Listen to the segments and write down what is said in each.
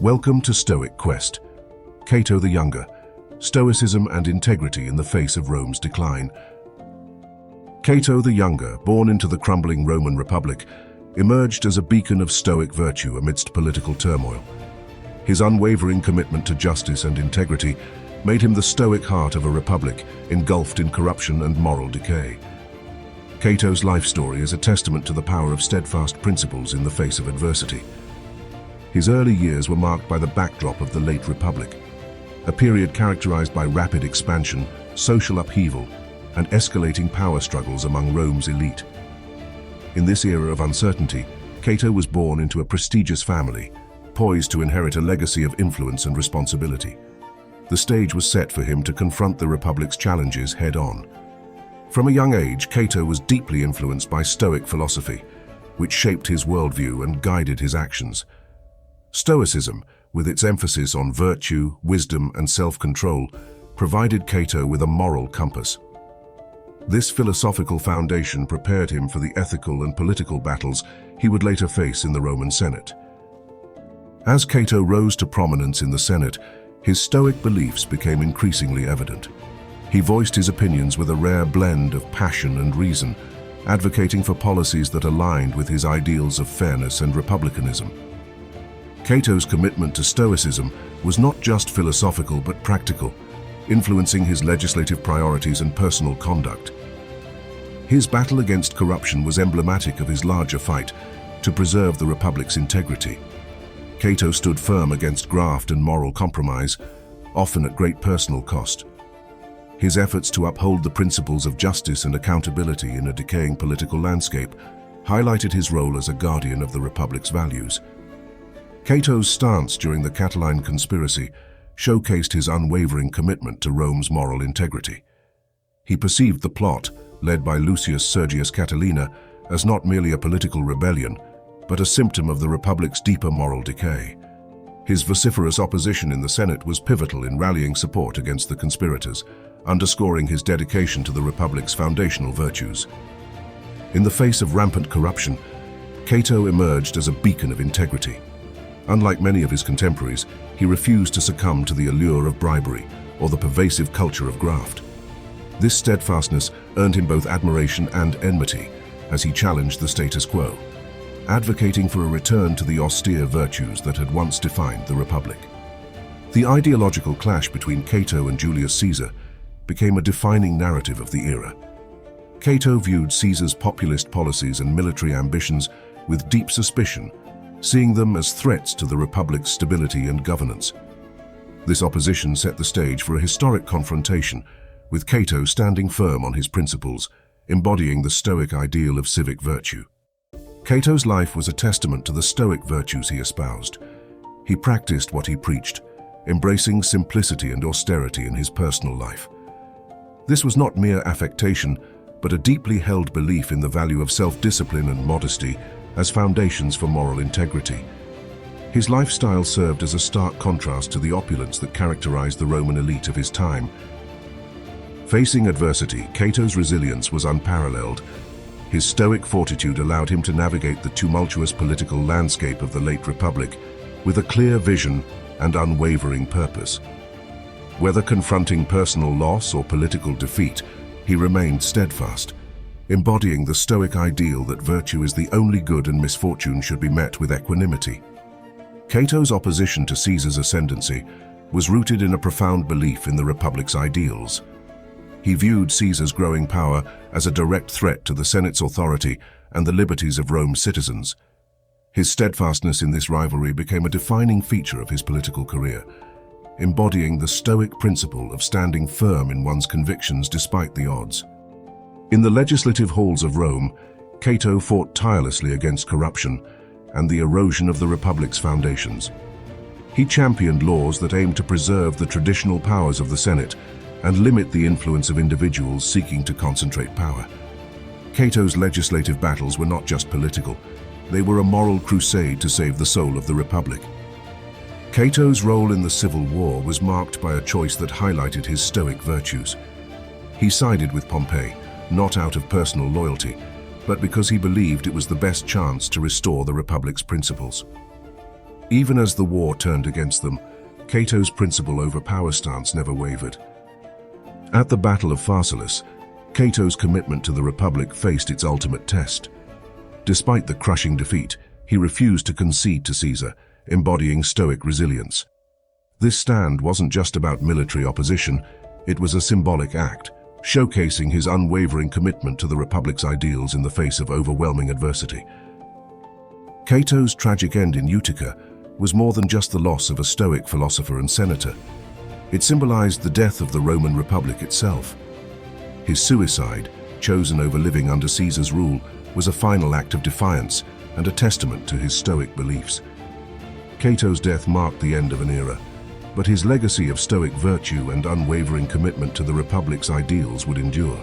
Welcome to Stoic Quest. Cato the Younger, Stoicism and Integrity in the Face of Rome's Decline. Cato the Younger, born into the crumbling Roman Republic, emerged as a beacon of Stoic virtue amidst political turmoil. His unwavering commitment to justice and integrity made him the Stoic heart of a republic engulfed in corruption and moral decay. Cato's life story is a testament to the power of steadfast principles in the face of adversity. His early years were marked by the backdrop of the late Republic, a period characterized by rapid expansion, social upheaval, and escalating power struggles among Rome's elite. In this era of uncertainty, Cato was born into a prestigious family, poised to inherit a legacy of influence and responsibility. The stage was set for him to confront the Republic's challenges head-on. From a young age, Cato was deeply influenced by Stoic philosophy, which shaped his worldview and guided his actions. Stoicism, with its emphasis on virtue, wisdom, and self-control, provided Cato with a moral compass. This philosophical foundation prepared him for the ethical and political battles he would later face in the Roman Senate. As Cato rose to prominence in the Senate, his Stoic beliefs became increasingly evident. He voiced his opinions with a rare blend of passion and reason, advocating for policies that aligned with his ideals of fairness and republicanism. Cato's commitment to Stoicism was not just philosophical but practical, influencing his legislative priorities and personal conduct. His battle against corruption was emblematic of his larger fight to preserve the Republic's integrity. Cato stood firm against graft and moral compromise, often at great personal cost. His efforts to uphold the principles of justice and accountability in a decaying political landscape highlighted his role as a guardian of the Republic's values. Cato's stance during the Catiline conspiracy showcased his unwavering commitment to Rome's moral integrity. He perceived the plot, led by Lucius Sergius Catilina, as not merely a political rebellion, but a symptom of the Republic's deeper moral decay. His vociferous opposition in the Senate was pivotal in rallying support against the conspirators, underscoring his dedication to the Republic's foundational virtues. In the face of rampant corruption, Cato emerged as a beacon of integrity. Unlike many of his contemporaries, he refused to succumb to the allure of bribery or the pervasive culture of graft. This steadfastness earned him both admiration and enmity as he challenged the status quo, advocating for a return to the austere virtues that had once defined the Republic. The ideological clash between Cato and Julius Caesar became a defining narrative of the era. Cato viewed Caesar's populist policies and military ambitions with deep suspicion, seeing them as threats to the Republic's stability and governance. This opposition set the stage for a historic confrontation, with Cato standing firm on his principles, embodying the Stoic ideal of civic virtue. Cato's life was a testament to the Stoic virtues he espoused. He practiced what he preached, embracing simplicity and austerity in his personal life. This was not mere affectation, but a deeply held belief in the value of self-discipline and modesty as foundations for moral integrity. His lifestyle served as a stark contrast to the opulence that characterized the Roman elite of his time. Facing adversity, Cato's resilience was unparalleled. His Stoic fortitude allowed him to navigate the tumultuous political landscape of the late Republic with a clear vision and unwavering purpose. Whether confronting personal loss or political defeat, he remained steadfast, embodying the Stoic ideal that virtue is the only good and misfortune should be met with equanimity. Cato's opposition to Caesar's ascendancy was rooted in a profound belief in the Republic's ideals. He viewed Caesar's growing power as a direct threat to the Senate's authority and the liberties of Rome's citizens. His steadfastness in this rivalry became a defining feature of his political career, embodying the Stoic principle of standing firm in one's convictions despite the odds. In the legislative halls of Rome, Cato fought tirelessly against corruption and the erosion of the Republic's foundations. He championed laws that aimed to preserve the traditional powers of the Senate and limit the influence of individuals seeking to concentrate power. Cato's legislative battles were not just political, they were a moral crusade to save the soul of the Republic. Cato's role in the Civil War was marked by a choice that highlighted his Stoic virtues. He sided with Pompey, not out of personal loyalty, but because he believed it was the best chance to restore the Republic's principles. Even as the war turned against them, Cato's principle over power stance never wavered. At the Battle of Pharsalus, Cato's commitment to the Republic faced its ultimate test. Despite the crushing defeat, he refused to concede to Caesar, embodying Stoic resilience. This stand wasn't just about military opposition, it was a symbolic act, showcasing his unwavering commitment to the Republic's ideals in the face of overwhelming adversity. Cato's tragic end in Utica was more than just the loss of a Stoic philosopher and senator. It symbolized the death of the Roman Republic itself. His suicide, chosen over living under Caesar's rule, was a final act of defiance and a testament to his Stoic beliefs. Cato's death marked the end of an era, but his legacy of Stoic virtue and unwavering commitment to the Republic's ideals would endure.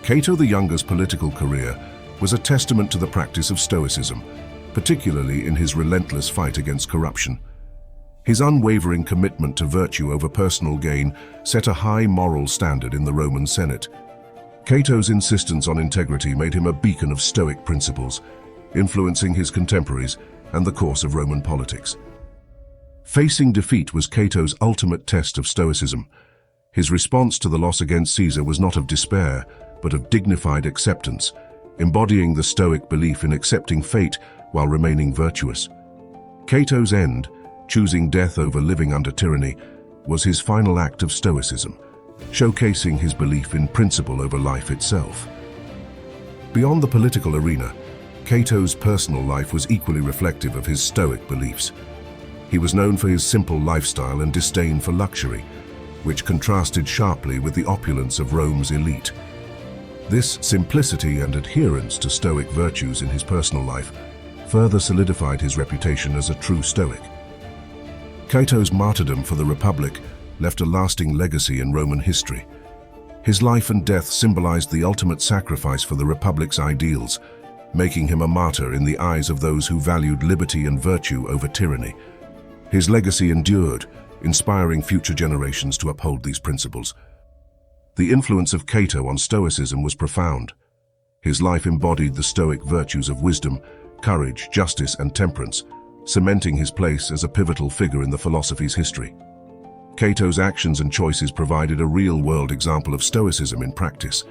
Cato the Younger's political career was a testament to the practice of Stoicism, particularly in his relentless fight against corruption. His unwavering commitment to virtue over personal gain set a high moral standard in the Roman Senate. Cato's insistence on integrity made him a beacon of Stoic principles, influencing his contemporaries and the course of Roman politics. Facing defeat was Cato's ultimate test of Stoicism. His response to the loss against Caesar was not of despair, but of dignified acceptance, embodying the Stoic belief in accepting fate while remaining virtuous. Cato's end, choosing death over living under tyranny, was his final act of Stoicism, showcasing his belief in principle over life itself. Beyond the political arena, Cato's personal life was equally reflective of his Stoic beliefs. He was known for his simple lifestyle and disdain for luxury, which contrasted sharply with the opulence of Rome's elite. This simplicity and adherence to Stoic virtues in his personal life further solidified his reputation as a true Stoic. Cato's martyrdom for the Republic left a lasting legacy in Roman history. His life and death symbolized the ultimate sacrifice for the Republic's ideals, making him a martyr in the eyes of those who valued liberty and virtue over tyranny. His legacy endured, inspiring future generations to uphold these principles. The influence of Cato on Stoicism was profound. His life embodied the Stoic virtues of wisdom, courage, justice, and temperance, cementing his place as a pivotal figure in the philosophy's history. Cato's actions and choices provided a real-world example of Stoicism in practice,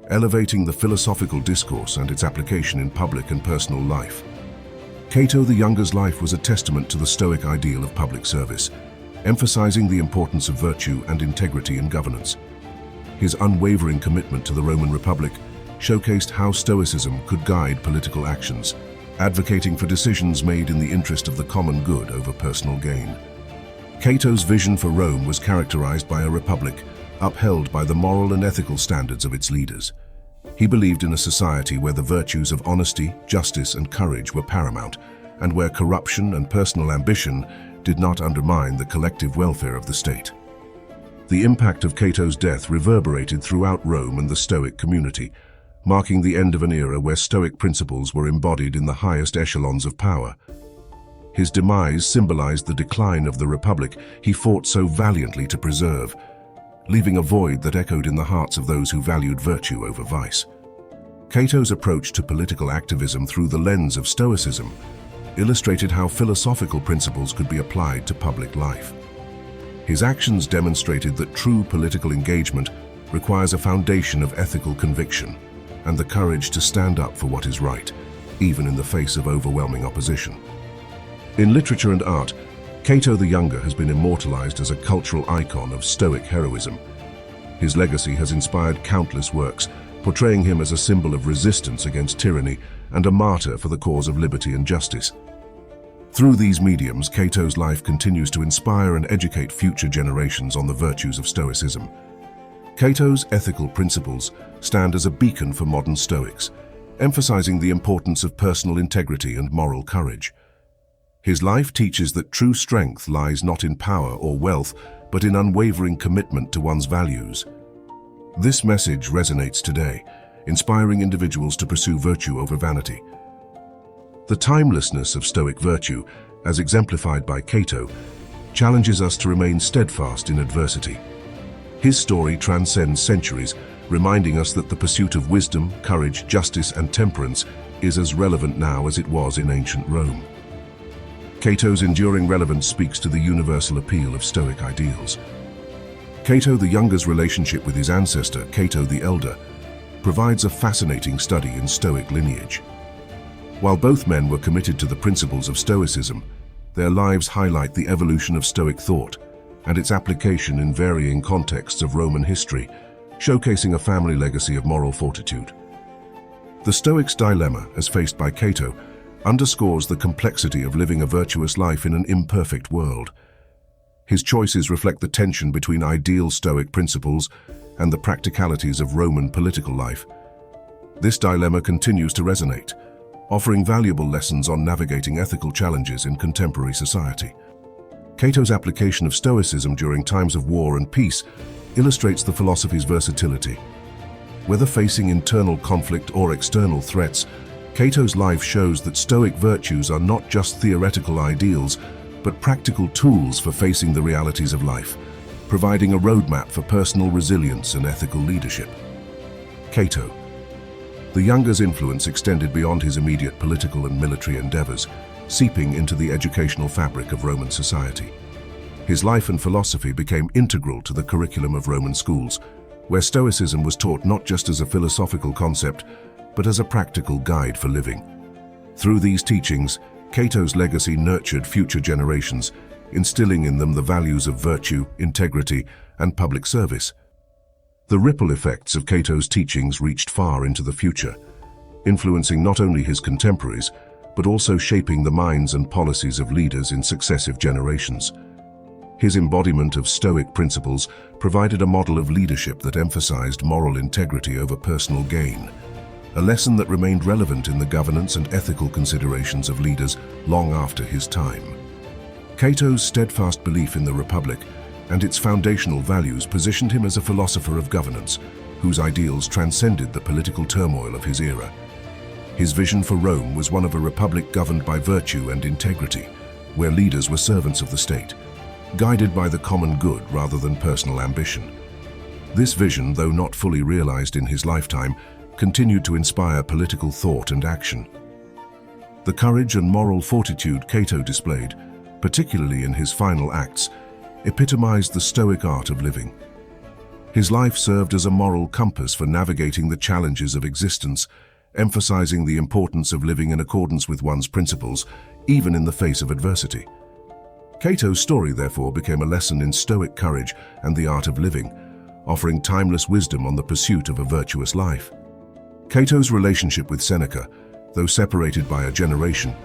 elevating the philosophical discourse and its application in public and personal life. Cato the Younger's life was a testament to the Stoic ideal of public service, emphasizing the importance of virtue and integrity in governance. His unwavering commitment to the Roman Republic showcased how Stoicism could guide political actions, advocating for decisions made in the interest of the common good over personal gain. Cato's vision for Rome was characterized by a republic upheld by the moral and ethical standards of its leaders. He believed in a society where the virtues of honesty, justice, and courage were paramount, and where corruption and personal ambition did not undermine the collective welfare of the state. The impact of Cato's death reverberated throughout Rome and the Stoic community, marking the end of an era where Stoic principles were embodied in the highest echelons of power. His demise symbolized the decline of the republic he fought so valiantly to preserve, leaving a void that echoed in the hearts of those who valued virtue over vice. Cato's approach to political activism through the lens of Stoicism illustrated how philosophical principles could be applied to public life. His actions demonstrated that true political engagement requires a foundation of ethical conviction and the courage to stand up for what is right, even in the face of overwhelming opposition. In literature and art, Cato the Younger has been immortalized as a cultural icon of Stoic heroism. His legacy has inspired countless works, portraying him as a symbol of resistance against tyranny and a martyr for the cause of liberty and justice. Through these mediums, Cato's life continues to inspire and educate future generations on the virtues of Stoicism. Cato's ethical principles stand as a beacon for modern Stoics, emphasizing the importance of personal integrity and moral courage. His life teaches that true strength lies not in power or wealth, but in unwavering commitment to one's values. This message resonates today, inspiring individuals to pursue virtue over vanity. The timelessness of Stoic virtue, as exemplified by Cato, challenges us to remain steadfast in adversity. His story transcends centuries, reminding us that the pursuit of wisdom, courage, justice, and temperance is as relevant now as it was in ancient Rome. Cato's enduring relevance speaks to the universal appeal of Stoic ideals. Cato the Younger's relationship with his ancestor, Cato the Elder, provides a fascinating study in Stoic lineage. While both men were committed to the principles of Stoicism, their lives highlight the evolution of Stoic thought and its application in varying contexts of Roman history, showcasing a family legacy of moral fortitude. The Stoic's dilemma, as faced by Cato, underscores the complexity of living a virtuous life in an imperfect world. His choices reflect the tension between ideal Stoic principles and the practicalities of Roman political life. This dilemma continues to resonate, offering valuable lessons on navigating ethical challenges in contemporary society. Cato's application of Stoicism during times of war and peace illustrates the philosophy's versatility. Whether facing internal conflict or external threats, Cato's life shows that Stoic virtues are not just theoretical ideals, but practical tools for facing the realities of life, providing a roadmap for personal resilience and ethical leadership. Cato the Younger's influence extended beyond his immediate political and military endeavors, seeping into the educational fabric of Roman society. His life and philosophy became integral to the curriculum of Roman schools, where Stoicism was taught not just as a philosophical concept, but as a practical guide for living. Through these teachings, Cato's legacy nurtured future generations, instilling in them the values of virtue, integrity, and public service. The ripple effects of Cato's teachings reached far into the future, influencing not only his contemporaries, but also shaping the minds and policies of leaders in successive generations. His embodiment of Stoic principles provided a model of leadership that emphasized moral integrity over personal gain, a lesson that remained relevant in the governance and ethical considerations of leaders long after his time. Cato's steadfast belief in the Republic and its foundational values positioned him as a philosopher of governance, whose ideals transcended the political turmoil of his era. His vision for Rome was one of a republic governed by virtue and integrity, where leaders were servants of the state, guided by the common good rather than personal ambition. This vision, though not fully realized in his lifetime, continued to inspire political thought and action. The courage and moral fortitude Cato displayed, particularly in his final acts, epitomized the Stoic art of living. His life served as a moral compass for navigating the challenges of existence, emphasizing the importance of living in accordance with one's principles, even in the face of adversity. Cato's story, therefore, became a lesson in Stoic courage and the art of living, offering timeless wisdom on the pursuit of a virtuous life. Cato's relationship with Seneca, though separated by a generation,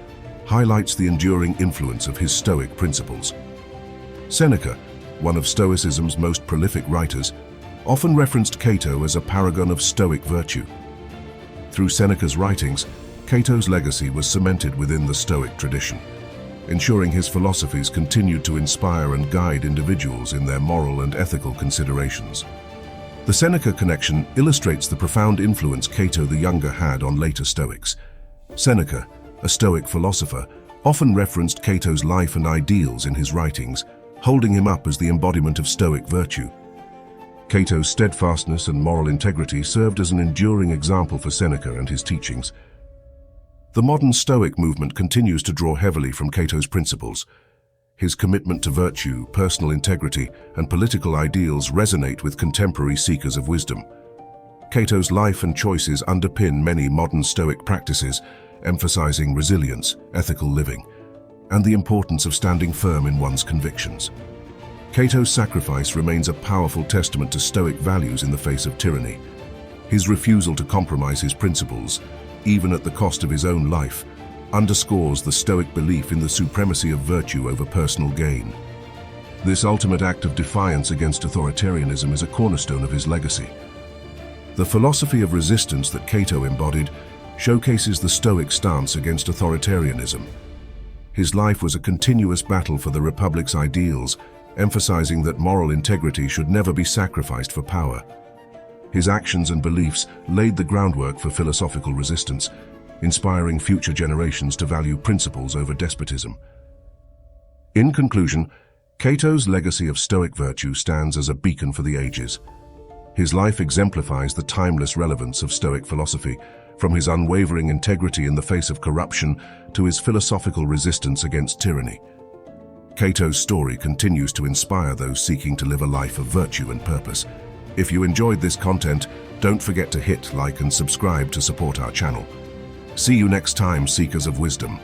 highlights the enduring influence of his Stoic principles. Seneca, one of Stoicism's most prolific writers, often referenced Cato as a paragon of Stoic virtue. Through Seneca's writings, Cato's legacy was cemented within the Stoic tradition, ensuring his philosophies continued to inspire and guide individuals in their moral and ethical considerations. The Seneca connection illustrates the profound influence Cato the Younger had on later Stoics. Seneca, a Stoic philosopher, often referenced Cato's life and ideals in his writings, holding him up as the embodiment of Stoic virtue. Cato's steadfastness and moral integrity served as an enduring example for Seneca and his teachings. The modern Stoic movement continues to draw heavily from Cato's principles. His commitment to virtue, personal integrity, and political ideals resonate with contemporary seekers of wisdom. Cato's life and choices underpin many modern Stoic practices, emphasizing resilience, ethical living, and the importance of standing firm in one's convictions. Cato's sacrifice remains a powerful testament to Stoic values in the face of tyranny. His refusal to compromise his principles, even at the cost of his own life, underscores the Stoic belief in the supremacy of virtue over personal gain. This ultimate act of defiance against authoritarianism is a cornerstone of his legacy. The philosophy of resistance that Cato embodied showcases the Stoic stance against authoritarianism. His life was a continuous battle for the Republic's ideals, emphasizing that moral integrity should never be sacrificed for power. His actions and beliefs laid the groundwork for philosophical resistance, inspiring future generations to value principles over despotism. In conclusion, Cato's legacy of Stoic virtue stands as a beacon for the ages. His life exemplifies the timeless relevance of Stoic philosophy, from his unwavering integrity in the face of corruption to his philosophical resistance against tyranny. Cato's story continues to inspire those seeking to live a life of virtue and purpose. If you enjoyed this content, don't forget to hit like and subscribe to support our channel. See you next time, seekers of wisdom.